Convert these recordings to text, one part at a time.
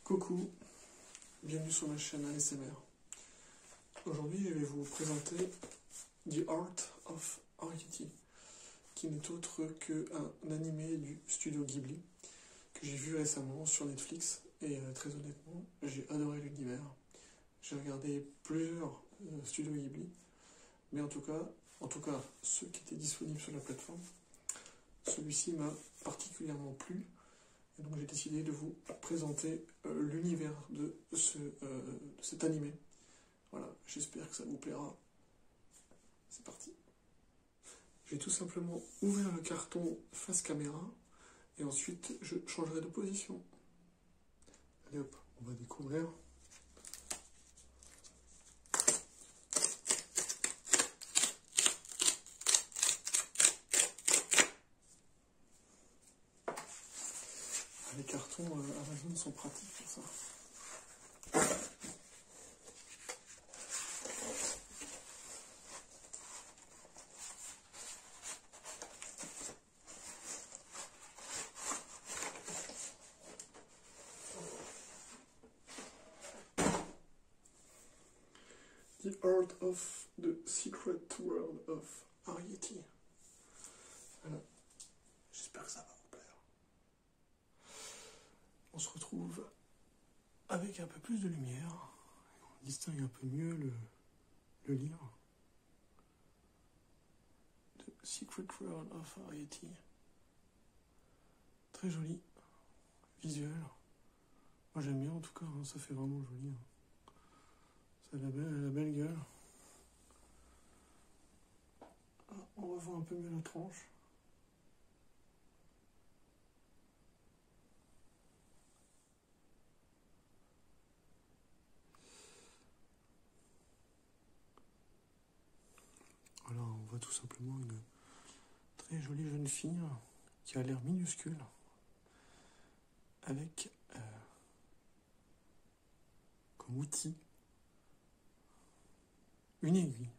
Coucou, bienvenue sur ma chaîne ASMR. Aujourd'hui, je vais vous présenter The Art of Arrietty, qui n'est autre qu'un animé du studio Ghibli que j'ai vu récemment sur Netflix et très honnêtement, j'ai adoré l'univers. J'ai regardé plusieurs studios Ghibli, mais en tout cas ceux qui étaient disponibles sur la plateforme, celui-ci m'a particulièrement plu. Et donc j'ai décidé de vous présenter l'univers de cet animé. Voilà, j'espère que ça vous plaira. C'est parti. J'ai tout simplement ouvert le carton face caméra et ensuite je changerai de position. Allez hop, on va découvrir. Les cartons Amazon sont pratiques pour ça. The Art of the Secret World of Arrietty. Voilà. J'espère que ça va vous plaire. On se retrouve avec un peu plus de lumière. On distingue un peu mieux le livre. The Secret World of Arrietty. Très joli. Visuel. Moi j'aime bien en tout cas, hein, ça fait vraiment joli. Hein. Ça a la belle gueule. Ah, on revoit un peu mieux la tranche. Voilà, on voit tout simplement une très jolie jeune fille qui a l'air minuscule avec comme outil une aiguille.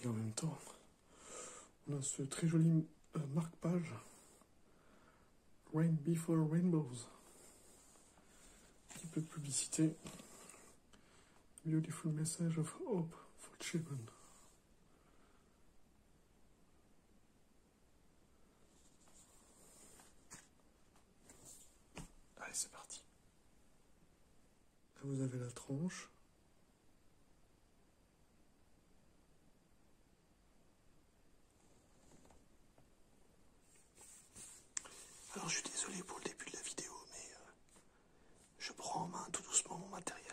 Et en même temps, on a ce très joli marque-page Rain Before Rainbows. Un petit peu de publicité. Beautiful message of hope for children. Allez, c'est parti. Là, vous avez la tranche. Alors, je suis désolé pour le début de la vidéo, mais je prends en main tout doucement mon matériel.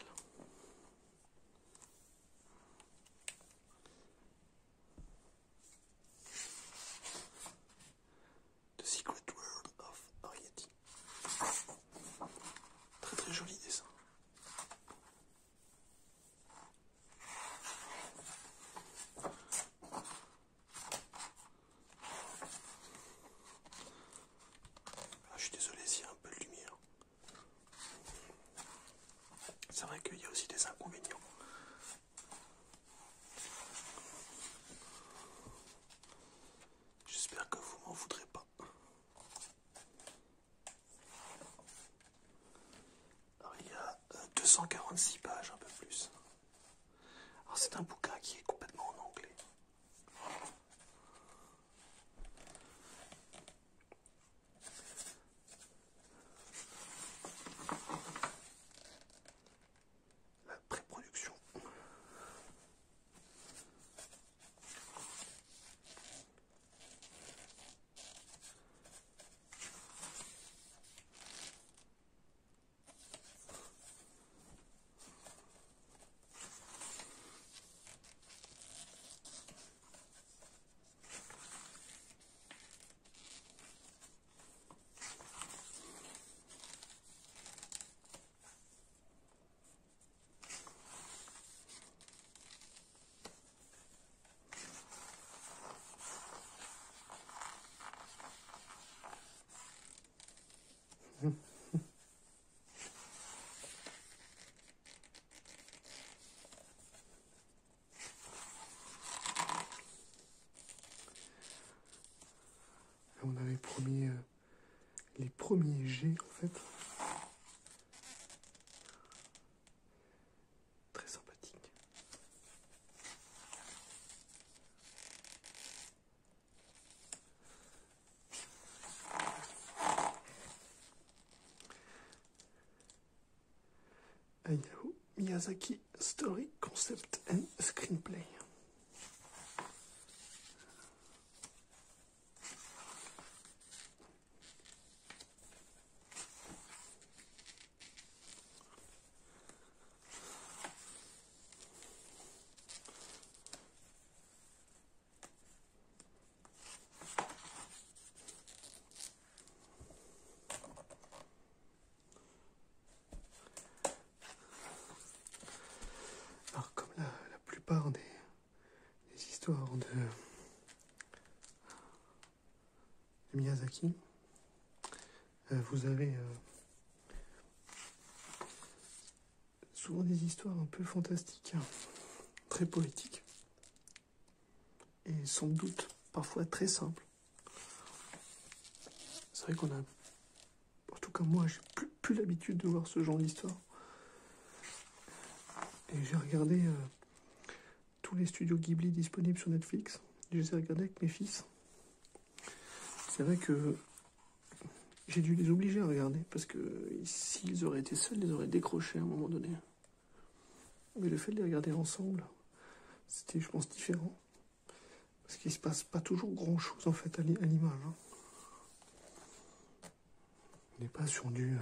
The Secret World of Arrietty. Très très joli dessin. Je suis désolé s'il y a un peu de lumière. C'est vrai qu'il y a aussi des inconvénients. J'espère que vous m'en voudrez pas. Alors il y a 246 pages, un peu plus. Alors c'est un bouquin qui est complètement en anglais. La pré-production. On avait promis les premiers jets, en fait. Très sympathique. Hayao Miyazaki Story Concept and Screenplay. Alors, comme la plupart des histoires de Miyazaki, vous avez souvent des histoires un peu fantastiques, très poétiques, et sans doute parfois très simples. C'est vrai qu'on a, en tout cas moi, j'ai plus l'habitude de voir ce genre d'histoire. Et j'ai regardé tous les studios Ghibli disponibles sur Netflix. Je les ai regardés avec mes fils. C'est vrai que j'ai dû les obliger à regarder, parce que s'ils auraient été seuls, ils auraient décroché à un moment donné. Mais le fait de les regarder ensemble, c'était, je pense, différent. Parce qu'il se passe pas toujours grand-chose, en fait, à l'image. Hein. On n'est pas sur de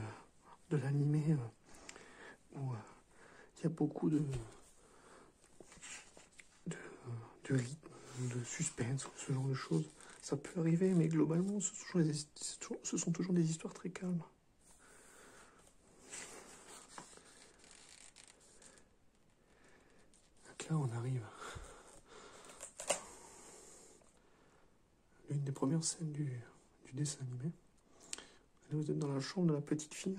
l'animé où il y a beaucoup de rythme, de suspense, ce genre de choses. Ça peut arriver, mais globalement, ce sont toujours des histoires très calmes. Donc là, on arrive à l'une des premières scènes du dessin animé. Là, vous êtes dans la chambre de la petite fille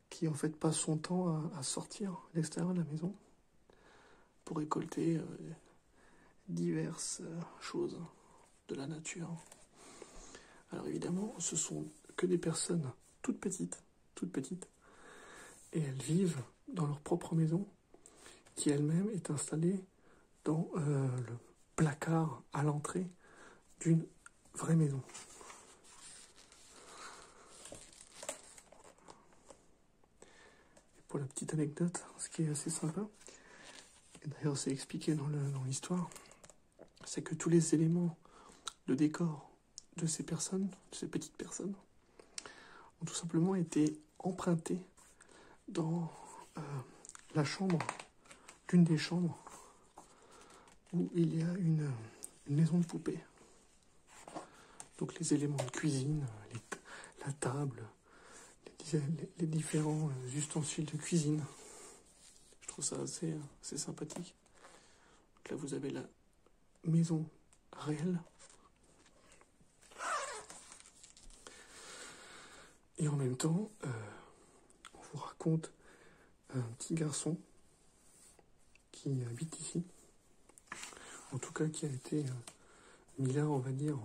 qui, en fait, passe son temps à sortir à l'extérieur de la maison pour récolter diverses choses de la nature. Alors évidemment, ce sont que des personnes toutes petites, et elles vivent dans leur propre maison, qui elle-même est installée dans le placard à l'entrée d'une vraie maison. Et pour la petite anecdote, ce qui est assez sympa, et d'ailleurs c'est expliqué dans l'histoire, c'est que tous les éléments de décor de ces personnes, de ces petites personnes, ont tout simplement été empruntés dans la chambre, l'une des chambres où il y a une maison de poupée. Donc les éléments de cuisine, la table, les différents ustensiles de cuisine. Je trouve ça assez sympathique. Donc là vous avez la maison réelle. Et en même temps, on vous raconte un petit garçon qui habite ici. En tout cas, qui a été mis là, on va dire,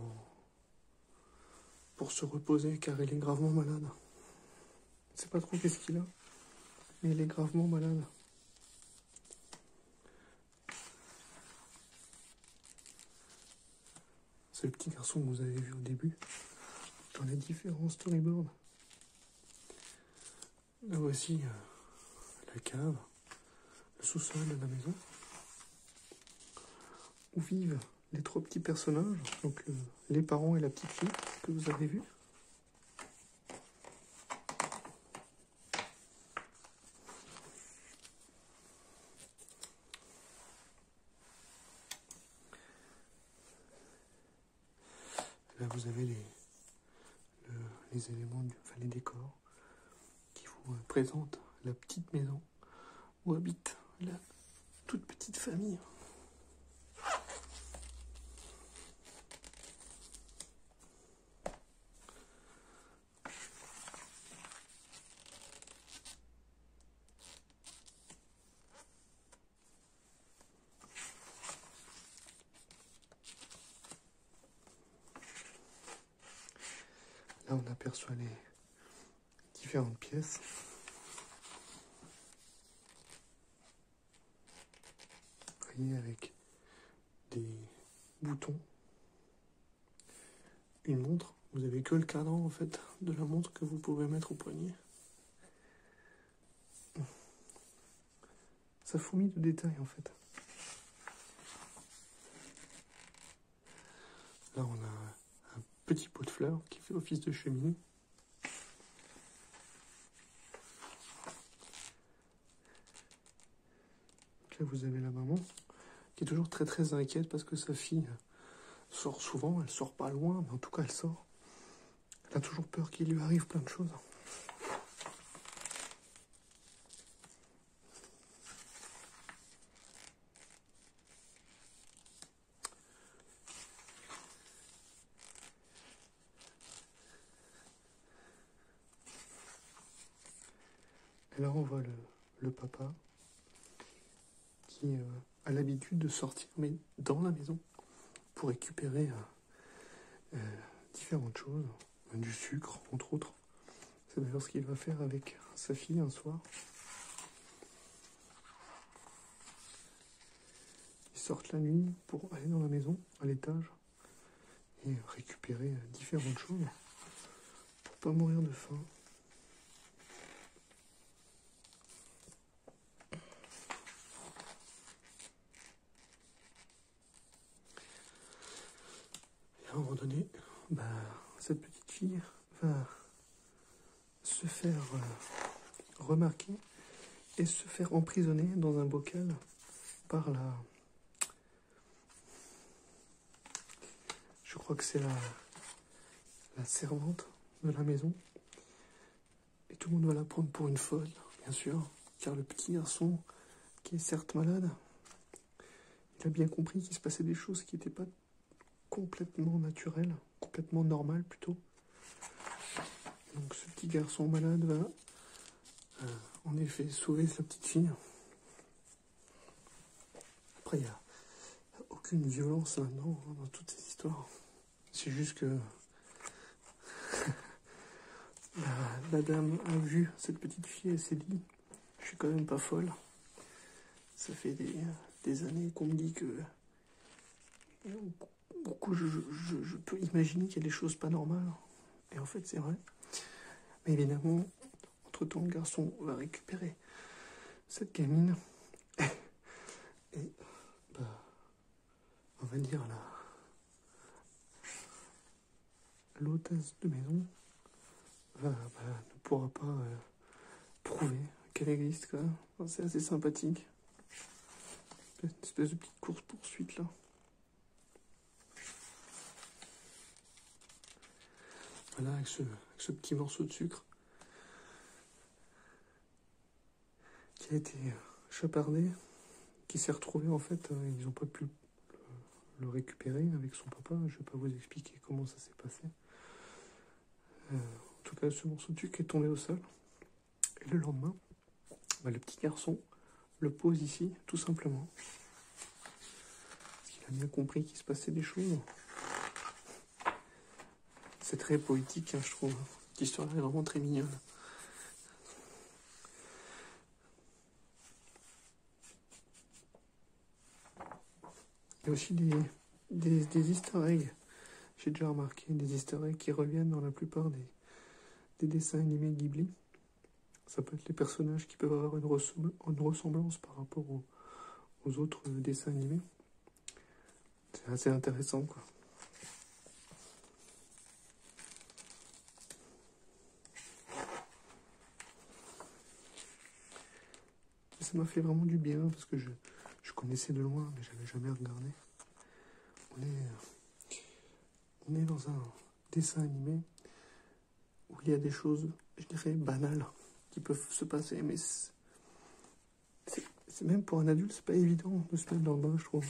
pour se reposer, car il est gravement malade. Je ne sais pas trop qu'est-ce qu'il a, mais il est gravement malade. C'est le petit garçon que vous avez vu au début, dans les différents storyboards. Là voici la cave, le sous-sol de la maison, où vivent les trois petits personnages, donc les parents et la petite fille que vous avez vus. Là vous avez les éléments, les décors qui vous présentent la petite maison où habite la toute petite famille. Là, on aperçoit les différentes pièces. Vous voyez, avec des boutons. Une montre. Vous avez que le cadran, en fait, de la montre que vous pouvez mettre au poignet. Ça fourmille de détails, en fait. Là, on a un petit pot de fleurs qui fait office de cheminée. Donc là, vous avez la maman qui est toujours très très inquiète parce que sa fille sort souvent. Elle sort pas loin, mais en tout cas, elle sort. Elle a toujours peur qu'il lui arrive plein de choses. Et là, on voit le papa qui a l'habitude de sortir, mais dans la maison, pour récupérer différentes choses, du sucre, entre autres. C'est d'ailleurs ce qu'il va faire avec sa fille un soir. Ils sortent la nuit pour aller dans la maison, à l'étage, et récupérer différentes choses pour pas mourir de faim. Et à un moment donné, cette petite fille va se faire remarquer et se faire emprisonner dans un bocal par je crois que c'est la servante de la maison. Et tout le monde va la prendre pour une folle, bien sûr, car le petit garçon, qui est certes malade, il a bien compris qu'il se passait des choses qui n'étaient pas complètement naturelles, complètement normales plutôt. Donc ce petit garçon malade va en effet sauver sa petite fille. Après, il n'y a aucune violence là-dedans, dans toutes ces histoires. C'est juste que la dame a vu cette petite fille et s'est dit, je suis quand même pas folle. Ça fait des années qu'on me dit que beaucoup, je peux imaginer qu'il y a des choses pas normales. Et en fait, c'est vrai. Mais évidemment, entre-temps, le garçon va récupérer cette gamine. Et, on va dire, l'hôtesse de maison ne pourra pas prouver qu'elle existe, quoi. Enfin, c'est assez sympathique. Une espèce de petite course-poursuite, là. Voilà, avec ce petit morceau de sucre qui a été chapardé, qui s'est retrouvé, en fait, ils n'ont pas pu le récupérer avec son papa. Je ne vais pas vous expliquer comment ça s'est passé. En tout cas, ce morceau de sucre est tombé au sol. Et le lendemain, le petit garçon le pose ici, tout simplement. Parce qu'il a bien compris qu'il se passait des choses. C'est très poétique, hein, je trouve. Cette histoire est vraiment très mignonne. Il y a aussi des easter eggs. J'ai déjà remarqué des easter eggs qui reviennent dans la plupart des dessins animés Ghibli. Ça peut être les personnages qui peuvent avoir une ressemblance par rapport aux autres dessins animés. C'est assez intéressant, quoi. Et ça m'a fait vraiment du bien parce que je connaissais de loin, mais j'avais jamais regardé. On est dans un dessin animé où il y a des choses, je dirais, banales qui peuvent se passer, mais c'est même pour un adulte, c'est pas évident de se mettre dans le bain, je trouve.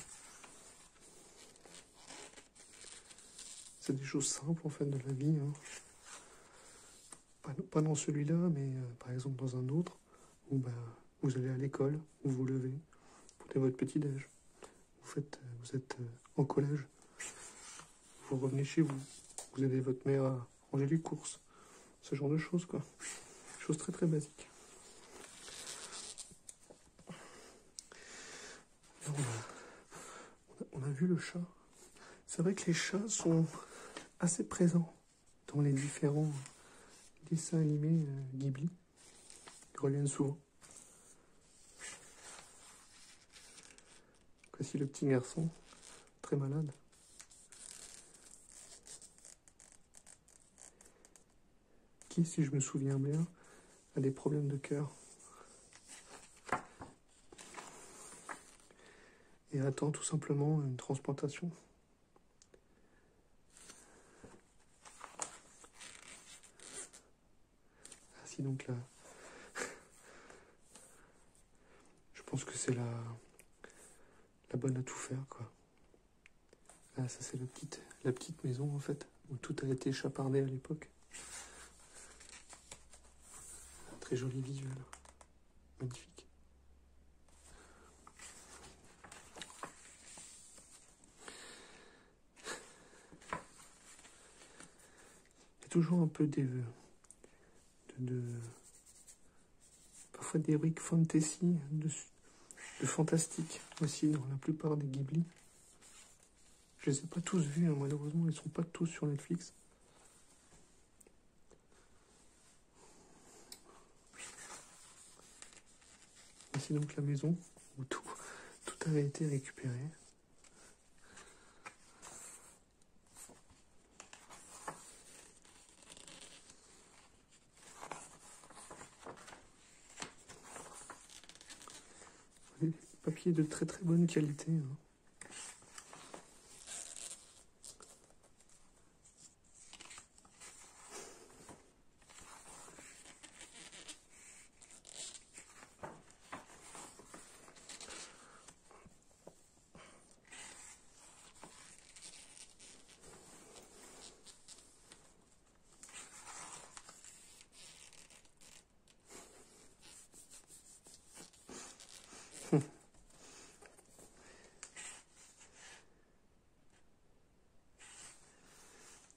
C'est des choses simples, en fait, de la vie. Hein. Pas dans celui-là, mais par exemple dans un autre, où vous allez à l'école, où vous levez, vous prenez votre petit-déj, vous êtes en collège, vous revenez chez vous, vous aidez votre mère ranger les courses, ce genre de choses, quoi. Choses très très basiques. Là, on a vu le chat. C'est vrai que les chats sont assez présents dans les différents dessins animés Ghibli. Ils reviennent souvent. Voici le petit garçon, très malade. Qui, si je me souviens bien, a des problèmes de cœur. Et attend tout simplement une transplantation. Ainsi donc là, je pense que c'est la bonne à tout faire, quoi. Ah, ça c'est la petite maison en fait, où tout a été chapardé à l'époque. Un très joli visuel, magnifique. Il y a toujours un peu parfois des briques fantasy, de fantastique aussi dans la plupart des Ghibli. Je les ai pas tous vus, hein, malheureusement, ils sont pas tous sur Netflix. Ici donc la maison où tout avait été récupéré. Des papiers de très très bonne qualité. Hein.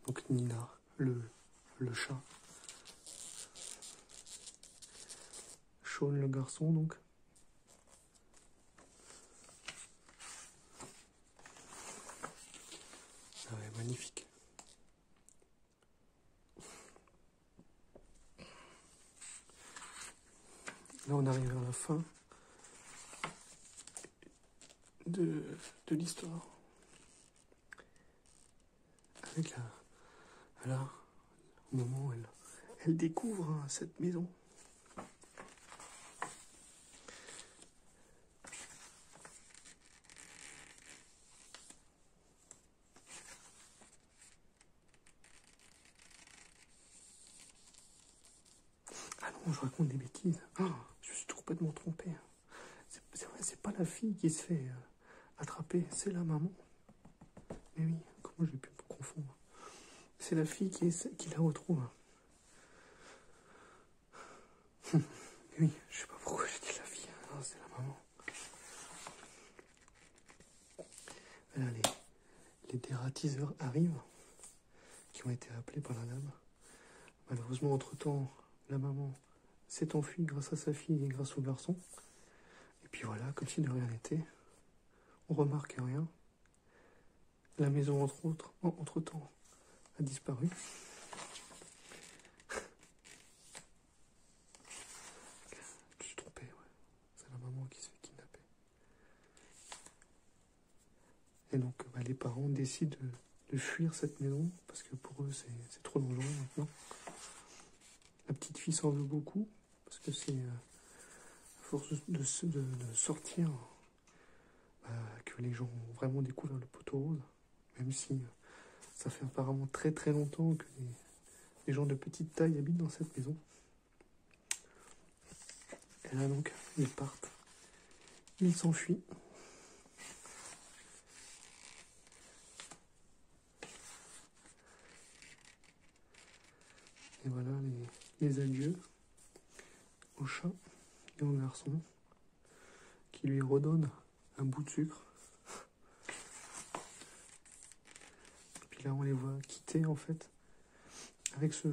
Donc Nina, le chat. Shaun le garçon donc. Ah ouais, magnifique. Là on arrive à la fin de l'histoire. Avec voilà, au moment où elle découvre hein, cette maison. Ah non, je raconte des bêtises. Oh, je suis complètement trompé. C'est vrai, c'est pas la fille qui se fait attraper, c'est la maman. Mais oui, comment j'ai pu me confondre? C'est la fille qui la retrouve. Oui, je sais pas pourquoi j'ai dit la fille. Non, c'est la maman. Là, les dératiseurs arrivent, qui ont été appelés par la dame. Malheureusement, entre-temps, la maman s'est enfuie grâce à sa fille et grâce au garçon. Et puis voilà, comme si de rien n'était. On remarque rien. La maison, entre-temps, a disparu. Je suis trompé, ouais. C'est la maman qui se fait kidnapper. Et donc, les parents décident de fuir cette maison, parce que pour eux, c'est trop dangereux maintenant. La petite fille s'en veut beaucoup, parce que c'est à force de sortir que les gens ont vraiment découvert le poteau rose, même si ça fait apparemment très très longtemps que les gens de petite taille habitent dans cette maison. Et là donc, ils partent. Ils s'enfuient. Et voilà les adieux au chat et au garçon qui lui redonne un bout de sucre. Et puis là, on les voit quitter en fait avec ce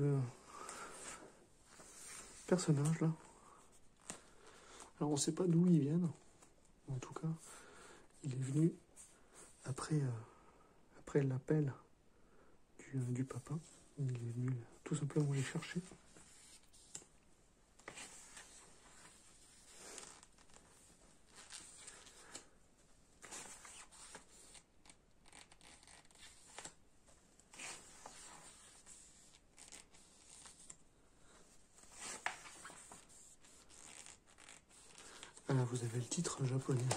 personnage là. Alors on sait pas d'où ils viennent, en tout cas il est venu après l'appel du papa. Il est venu tout simplement les chercher. Là, vous avez le titre japonais. Là,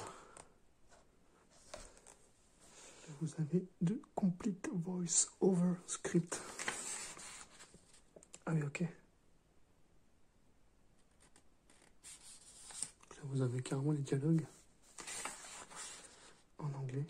vous avez The Complete Voice Over Script. Ah oui, ok. Là, vous avez carrément les dialogues en anglais.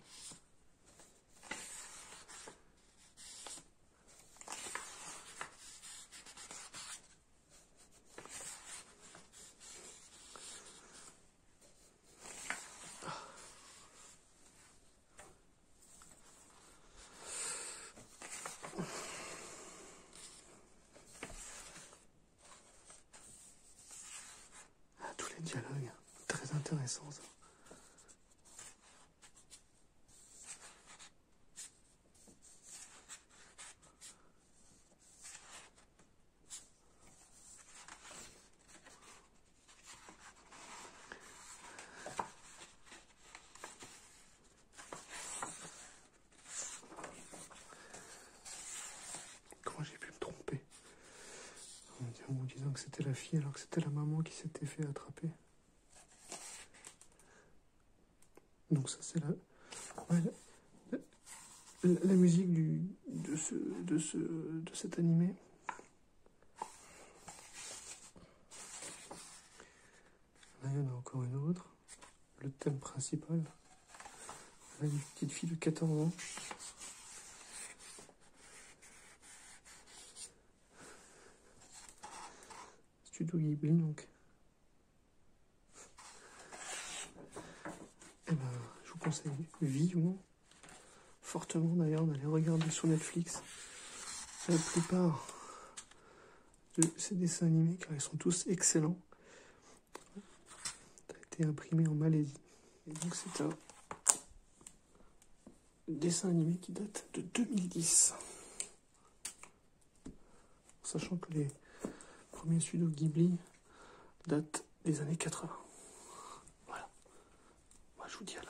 Tous les dialogues, très intéressants ça. Comment j'ai pu me tromper en vous disant que c'était la fille alors que c'était la maman qui s'était fait attraper. Donc ça c'est la musique de cet animé. Là il y en a encore une autre. Le thème principal. Là une petite fille de 14 ans. Studio Ghibli donc. Et ben, je vous conseille vivement, fortement d'ailleurs, d'aller regarder sur Netflix la plupart de ces dessins animés car ils sont tous excellents. Ça a été imprimé en Malaisie. Et donc c'est un dessin animé qui date de 2010. Sachant que les premiers studios Ghibli datent des années 80. Voilà. Moi je vous dis à la